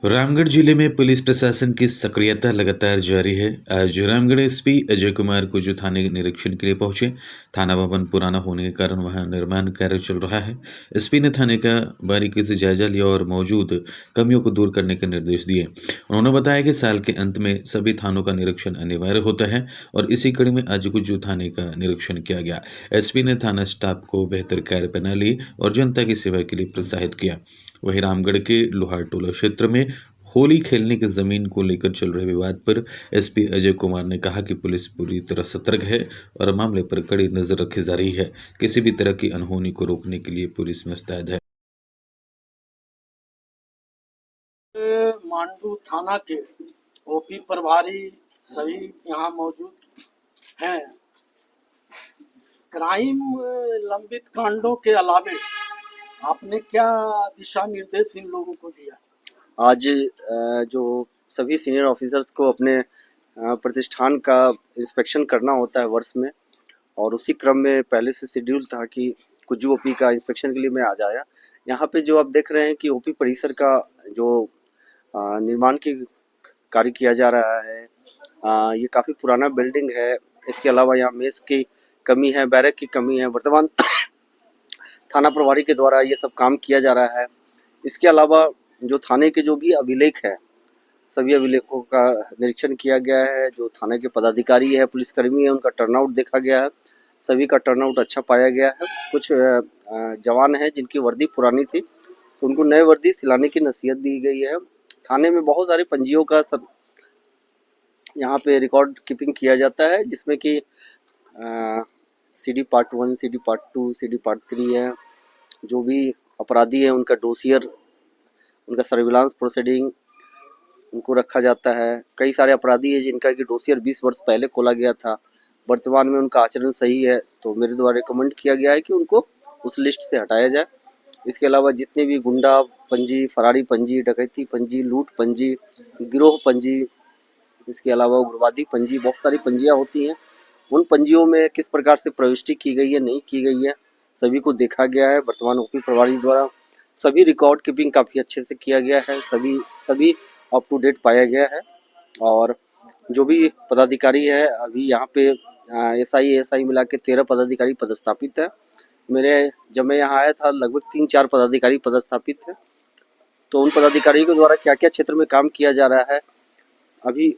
रामगढ़ जिले में पुलिस प्रशासन की सक्रियता लगातार जारी है। आज रामगढ़ एसपी अजय कुमार कुजू थाने निरीक्षण के लिए पहुंचे। थाना भवन पुराना होने के कारण वहां निर्माण कार्य चल रहा है। एसपी ने थाने का बारीकी से जायजा लिया और मौजूद कमियों को दूर करने के निर्देश दिए। उन्होंने बताया कि साल के अंत में सभी थानों का निरीक्षण अनिवार्य होता है और इसी कड़ी में आज कुजू थाने का निरीक्षण किया गया। एसपी ने थाना स्टाफ को बेहतर कार्य प्रणाली और जनता की सेवा के लिए प्रोत्साहित किया। वहीं रामगढ़ के लोहार टोला क्षेत्र में होली खेलने की जमीन को लेकर चल रहे विवाद पर एसपी अजय कुमार ने कहा कि पुलिस पूरी तरह सतर्क है और मामले पर कड़ी नजर रखी जा रही है। किसी भी तरह की अनहोनी को रोकने के लिए पुलिस मुस्तैद है। मांडू थाना के ओपी प्रभारी सभी यहाँ मौजूद हैं। क्राइम लंबित कांडों के अलावे आपने क्या दिशा निर्देश इन लोगों को दिया? आज जो सभी सीनियर ऑफिसर्स को अपने प्रतिष्ठान का इंस्पेक्शन करना होता है वर्ष में, और उसी क्रम में पहले से शेड्यूल था कि कुजू ओपी का इंस्पेक्शन के लिए मैं आज आया। यहाँ पे जो आप देख रहे हैं कि ओपी परिसर का जो निर्माण की कार्य किया जा रहा है, ये काफ़ी पुराना बिल्डिंग है। इसके अलावा यहाँ मेस की कमी है, बैरक की कमी है। वर्तमान थाना प्रभारी के द्वारा ये सब काम किया जा रहा है। इसके अलावा जो थाने के जो भी अभिलेख है, सभी अभिलेखों का निरीक्षण किया गया है। जो थाने के पदाधिकारी है, पुलिसकर्मी है, उनका टर्नआउट देखा गया है। सभी का टर्नआउट अच्छा पाया गया है। कुछ जवान हैं जिनकी वर्दी पुरानी थी, तो उनको नए वर्दी सिलाने की नसीहत दी गई है। थाने में बहुत सारे पंजियों का यहाँ पे रिकॉर्ड कीपिंग किया जाता है, जिसमें कि CD part 1, CD part 2, CD part 3 है। जो भी अपराधी है उनका डोसियर, उनका सर्विलांस प्रोसीडिंग उनको रखा जाता है। कई सारे अपराधी है जिनका कि डोसियर 20 वर्ष पहले खोला गया था, वर्तमान में उनका आचरण सही है, तो मेरे द्वारा रिकमेंड किया गया है कि उनको उस लिस्ट से हटाया जाए। इसके अलावा जितने भी गुंडा पंजी, फरारी पंजी, डकैती पंजी, लूट पंजी, गिरोह पंजी, इसके अलावा उग्रवादी पंजी, बहुत सारी पंजियाँ होती हैं। उन पंजियों में किस प्रकार से प्रविष्टि की गई है, नहीं की गई है, सभी को देखा गया है। वर्तमान ओपी प्रभारी द्वारा सभी रिकॉर्ड कीपिंग काफ़ी अच्छे से किया गया है। सभी अप टू डेट पाया गया है। और जो भी पदाधिकारी है, अभी यहाँ पे एसआई मिला के 13 पदाधिकारी पदस्थापित है। जब मैं यहाँ आया था लगभग 3-4 पदाधिकारी पदस्थापित है। तो उन पदाधिकारियों के द्वारा क्या क्या क्षेत्र में काम किया जा रहा है, अभी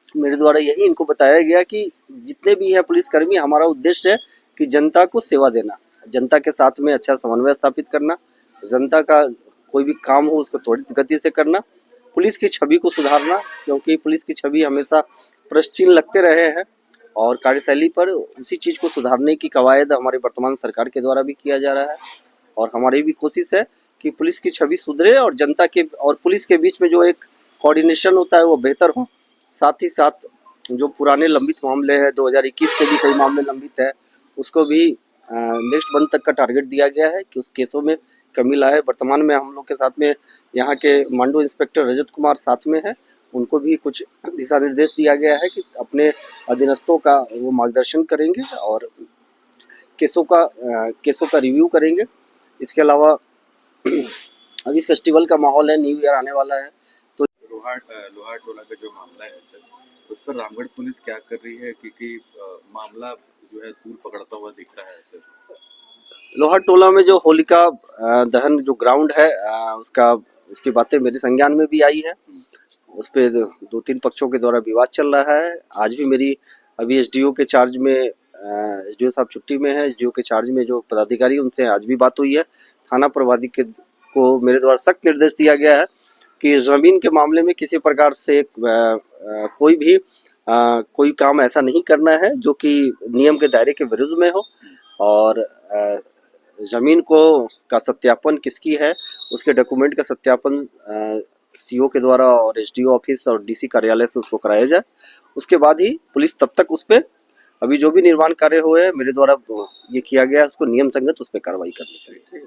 मेरे द्वारा यही इनको बताया गया कि जितने भी हैं पुलिसकर्मी, हमारा उद्देश्य है कि जनता को सेवा देना, जनता के साथ में अच्छा समन्वय स्थापित करना, जनता का कोई भी काम हो उसको त्वरित गति से करना, पुलिस की छवि को सुधारना, क्योंकि पुलिस की छवि हमेशा प्रश्न चिन्ह लगते रहे हैं। और कार्यशैली पर उसी चीज़ को सुधारने की कवायद हमारी वर्तमान सरकार के द्वारा भी किया जा रहा है। और हमारी भी कोशिश है कि पुलिस की छवि सुधरे और जनता के और पुलिस के बीच में जो एक कोऑर्डिनेशन होता है वो बेहतर हो। साथ ही साथ जो पुराने लंबित मामले हैं, 2021 के भी कई मामले लंबित है, उसको भी नेक्स्ट मंथ तक का टारगेट दिया गया है कि उस केसों में कमी लाए। वर्तमान में हम लोग के साथ में यहाँ के मांडू इंस्पेक्टर रजत कुमार साथ में है, उनको भी कुछ दिशा निर्देश दिया गया है कि अपने अधीनस्थों का वो मार्गदर्शन करेंगे और केसों का रिव्यू करेंगे। इसके अलावा अभी फेस्टिवल का माहौल है, न्यू ईयर आने वाला है, तो लोहार टोला का जो मामला है सर, उस पर रामगढ़ पुलिस क्या कर रही है, क्योंकि मामला जो है दूर पकड़ता हुआ दिख रहा है सर। लोहार टोला में जो होलिका दहन जो ग्राउंड है, उसकी बातें मेरे संज्ञान में भी आई है। उस पे 2-3 पक्षों के द्वारा विवाद चल रहा है। आज भी मेरी अभी एसडीओ के चार्ज में, एसडीओ साहब छुट्टी में है, एसडीओ के चार्ज में जो पदाधिकारी उनसे आज भी बात हुई है। थाना प्रभारी को मेरे द्वारा सख्त निर्देश दिया गया है कि जमीन के मामले में किसी प्रकार से कोई काम ऐसा नहीं करना है जो कि नियम के दायरे के विरुद्ध में हो। और जमीन का सत्यापन किसकी है, उसके डॉक्यूमेंट का सत्यापन सीओ के द्वारा और एसडीओ ऑफिस और डीसी कार्यालय से उसको कराया जाए। उसके बाद ही पुलिस तब तक उस पर अभी जो भी निर्माण कार्य हुए मेरे द्वारा ये किया गया है, उसको नियम संगत उस पर कार्रवाई करनी चाहिए।